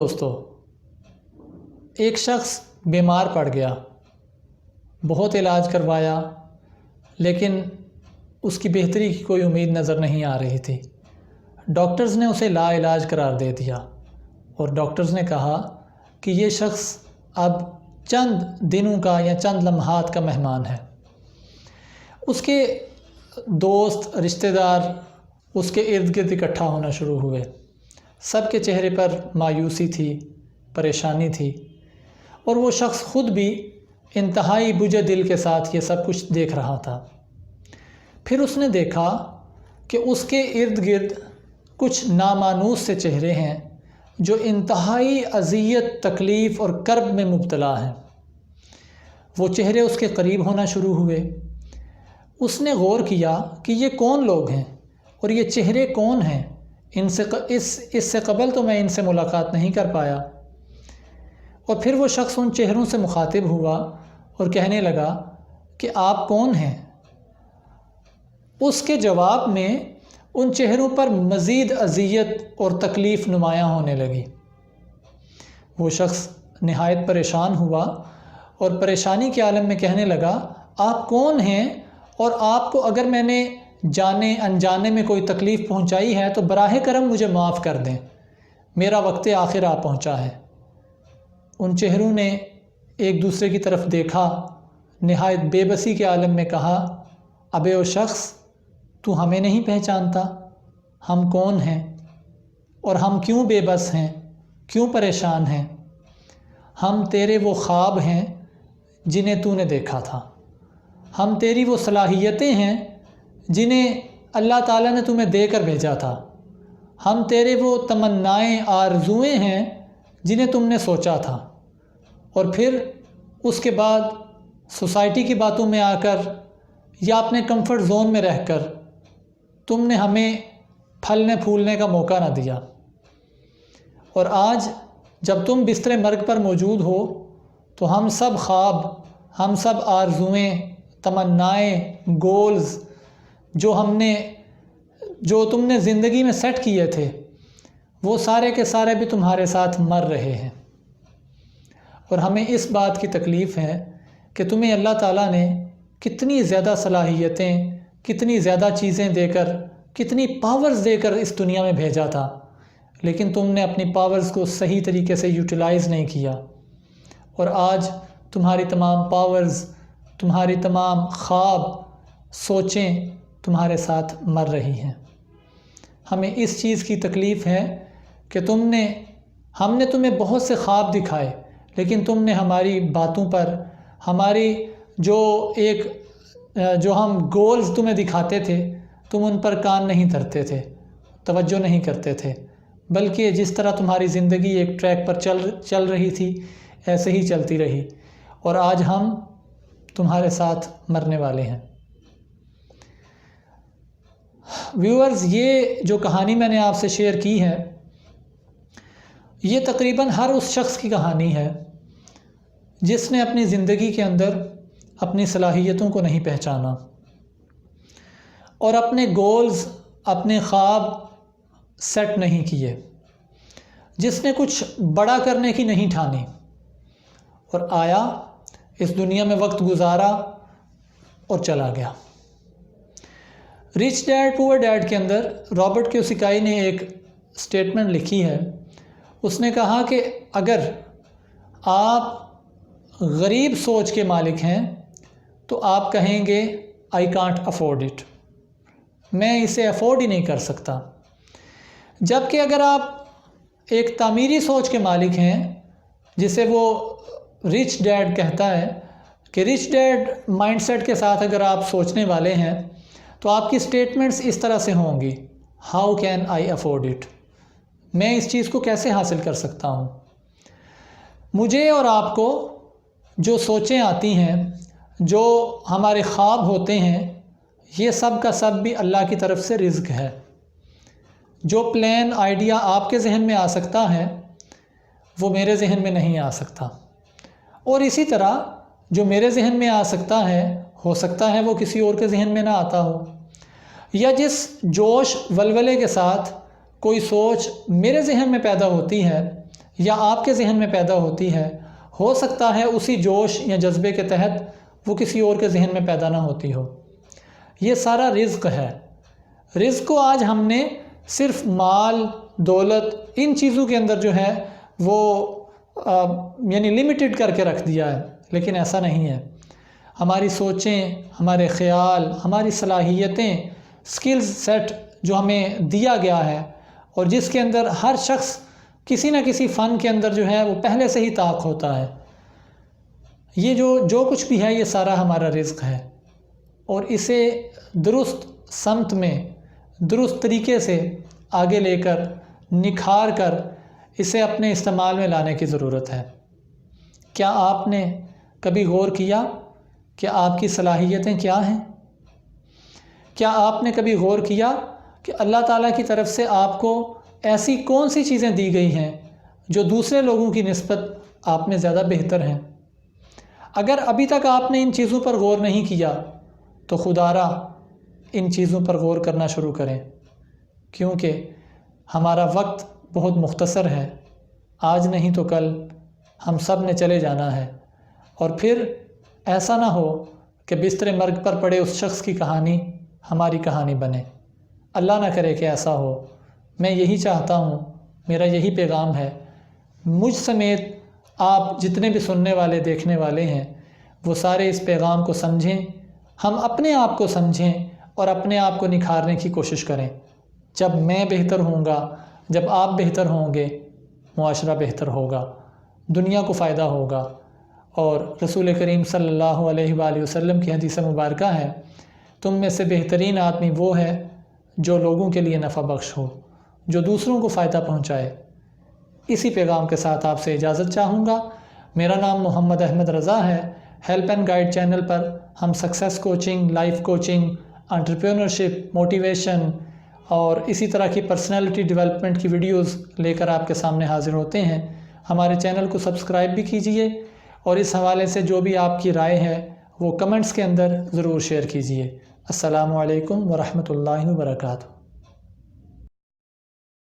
دوستو، ایک شخص بیمار پڑ گیا، بہت علاج کروایا لیکن اس کی بہتری کی کوئی امید نظر نہیں آ رہی تھی۔ ڈاکٹرز نے اسے لا علاج قرار دے دیا اور ڈاکٹرز نے کہا کہ یہ شخص اب چند دنوں کا یا چند لمحات کا مہمان ہے۔ اس کے دوست رشتہ دار اس کے ارد گرد اکٹھا ہونا شروع ہوئے۔ سب کے چہرے پر مایوسی تھی، پریشانی تھی، اور وہ شخص خود بھی انتہائی بجھے دل کے ساتھ یہ سب کچھ دیکھ رہا تھا۔ پھر اس نے دیکھا کہ اس کے ارد گرد کچھ نامانوس سے چہرے ہیں جو انتہائی اذیت، تکلیف اور کرب میں مبتلا ہیں۔ وہ چہرے اس کے قریب ہونا شروع ہوئے۔ اس نے غور کیا کہ یہ کون لوگ ہیں اور یہ چہرے کون ہیں۔ اس سے قبل تو میں ان سے ملاقات نہیں کر پایا۔ اور پھر وہ شخص ان چہروں سے مخاطب ہوا اور کہنے لگا کہ آپ کون ہیں؟ اس کے جواب میں ان چہروں پر مزید اذیت اور تکلیف نمایاں ہونے لگی۔ وہ شخص نہایت پریشان ہوا اور پریشانی کے عالم میں کہنے لگا، آپ کون ہیں اور آپ کو اگر میں نے جانے انجانے میں کوئی تکلیف پہنچائی ہے تو براہ کرم مجھے معاف کر دیں، میرا وقت آخر آ پہنچا ہے۔ ان چہروں نے ایک دوسرے کی طرف دیکھا، نہایت بے بسی کے عالم میں کہا، ابے او شخص، تو ہمیں نہیں پہچانتا؟ ہم کون ہیں اور ہم کیوں بے بس ہیں، کیوں پریشان ہیں؟ ہم تیرے وہ خواب ہیں جنہیں تو نے دیکھا تھا، ہم تیری وہ صلاحیتیں ہیں جنہیں اللہ تعالیٰ نے تمہیں دے کر بھیجا تھا، ہم تیرے وہ تمنائیں، آرزوئیں ہیں جنہیں تم نے سوچا تھا، اور پھر اس کے بعد سوسائٹی کی باتوں میں آ کر یا اپنے کمفرٹ زون میں رہ کر تم نے ہمیں پھلنے پھولنے کا موقع نہ دیا، اور آج جب تم بستر مرگ پر موجود ہو تو ہم سب خواب، ہم سب آرزوئیں، تمنائیں، گولز جو تم نے زندگی میں سیٹ کیے تھے، وہ سارے کے سارے بھی تمہارے ساتھ مر رہے ہیں۔ اور ہمیں اس بات کی تکلیف ہے کہ تمہیں اللہ تعالیٰ نے کتنی زیادہ صلاحیتیں، کتنی زیادہ چیزیں دے کر، کتنی پاورز دے کر اس دنیا میں بھیجا تھا، لیکن تم نے اپنی پاورز کو صحیح طریقے سے یوٹیلائز نہیں کیا، اور آج تمہاری تمام پاورز، تمہاری تمام خواب، سوچیں تمہارے ساتھ مر رہی ہیں۔ ہمیں اس چیز کی تکلیف ہے کہ ہم نے تمہیں بہت سے خواب دکھائے، لیکن تم نے ہماری باتوں پر، ہماری جو ہم گولز تمہیں دکھاتے تھے، تم ان پر کان نہیں دھرتے تھے، توجہ نہیں کرتے تھے، بلکہ جس طرح تمہاری زندگی ایک ٹریک پر چل رہی تھی ایسے ہی چلتی رہی، اور آج ہم تمہارے ساتھ مرنے والے ہیں۔ ویورز، یہ جو کہانی میں نے آپ سے شیئر کی ہے، یہ تقریباً ہر اس شخص کی کہانی ہے جس نے اپنی زندگی کے اندر اپنی صلاحیتوں کو نہیں پہچانا اور اپنے گولز، اپنے خواب سیٹ نہیں کیے، جس نے کچھ بڑا کرنے کی نہیں ٹھانی اور آیا اس دنیا میں، وقت گزارا اور چلا گیا۔ رچ ڈیڈ پور ڈیڈ کے اندر رابرٹ کیوساکی نے ایک سٹیٹمنٹ لکھی ہے۔ اس نے کہا کہ اگر آپ غریب سوچ کے مالک ہیں تو آپ کہیں گے آئی کانٹ افورڈ اٹ، میں اسے افورڈ ہی نہیں کر سکتا، جبکہ اگر آپ ایک تعمیری سوچ کے مالک ہیں، جسے وہ رچ ڈیڈ کہتا ہے کہ رچ ڈیڈ مائنڈ سیٹ کے ساتھ اگر آپ سوچنے والے ہیں تو آپ کی سٹیٹمنٹس اس طرح سے ہوں گی، how can I afford it, میں اس چیز کو کیسے حاصل کر سکتا ہوں۔ مجھے اور آپ کو جو سوچیں آتی ہیں، جو ہمارے خواب ہوتے ہیں، یہ سب کا سب بھی اللہ کی طرف سے رزق ہے۔ جو پلان، آئیڈیا آپ کے ذہن میں آ سکتا ہے وہ میرے ذہن میں نہیں آ سکتا، اور اسی طرح جو میرے ذہن میں آ سکتا ہے، ہو سکتا ہے وہ کسی اور کے ذہن میں نہ آتا ہو، یا جس جوش ولولے کے ساتھ کوئی سوچ میرے ذہن میں پیدا ہوتی ہے یا آپ کے ذہن میں پیدا ہوتی ہے، ہو سکتا ہے اسی جوش یا جذبے کے تحت وہ کسی اور کے ذہن میں پیدا نہ ہوتی ہو۔ یہ سارا رزق ہے۔ رزق کو آج ہم نے صرف مال، دولت، ان چیزوں کے اندر جو ہے وہ یعنی لمیٹڈ کر کے رکھ دیا ہے، لیکن ایسا نہیں ہے۔ ہماری سوچیں، ہمارے خیال، ہماری صلاحیتیں، سکلز سیٹ جو ہمیں دیا گیا ہے اور جس کے اندر ہر شخص کسی نہ کسی فن کے اندر جو ہے وہ پہلے سے ہی طاق ہوتا ہے، یہ جو کچھ بھی ہے یہ سارا ہمارا رزق ہے، اور اسے درست سمت میں، درست طریقے سے آگے لے کر، نکھار کر اسے اپنے استعمال میں لانے کی ضرورت ہے۔ کیا آپ نے کبھی غور کیا کہ آپ کی صلاحیتیں کیا ہیں؟ کیا آپ نے کبھی غور کیا کہ اللہ تعالیٰ کی طرف سے آپ کو ایسی کون سی چیزیں دی گئی ہیں جو دوسرے لوگوں کی نسبت آپ میں زیادہ بہتر ہیں؟ اگر ابھی تک آپ نے ان چیزوں پر غور نہیں کیا تو خدارا ان چیزوں پر غور کرنا شروع کریں، کیونکہ ہمارا وقت بہت مختصر ہے۔ آج نہیں تو کل ہم سب نے چلے جانا ہے، اور پھر ایسا نہ ہو کہ بستر مرگ پر پڑے اس شخص کی کہانی ہماری کہانی بنے۔ اللہ نہ کرے کہ ایسا ہو۔ میں یہی چاہتا ہوں، میرا یہی پیغام ہے، مجھ سمیت آپ جتنے بھی سننے والے، دیکھنے والے ہیں، وہ سارے اس پیغام کو سمجھیں، ہم اپنے آپ کو سمجھیں اور اپنے آپ کو نکھارنے کی کوشش کریں۔ جب میں بہتر ہوں گا، جب آپ بہتر ہوں گے، معاشرہ بہتر ہوگا، دنیا کو فائدہ ہوگا۔ اور رسول کریم صلی اللہ علیہ وآلہ وسلم کی حدیث مبارکہ ہے، تم میں سے بہترین آدمی وہ ہے جو لوگوں کے لیے نفع بخش ہو، جو دوسروں کو فائدہ پہنچائے۔ اسی پیغام کے ساتھ آپ سے اجازت چاہوں گا۔ میرا نام محمد احمد رضا ہے۔ ہیلپ اینڈ گائیڈ چینل پر ہم success coaching, life coaching, entrepreneurship, motivation اور اسی طرح کی پرسنالٹی ڈیولپمنٹ کی ویڈیوز لے کر آپ کے سامنے حاضر ہوتے ہیں۔ ہمارے چینل کو سبسکرائب بھی کیجئے، اور اس حوالے سے جو بھی آپ کی رائے ہے وہ کمنٹس کے اندر ضرور شیئر کیجئے۔ السلام علیکم ورحمۃ اللہ وبرکاتہ۔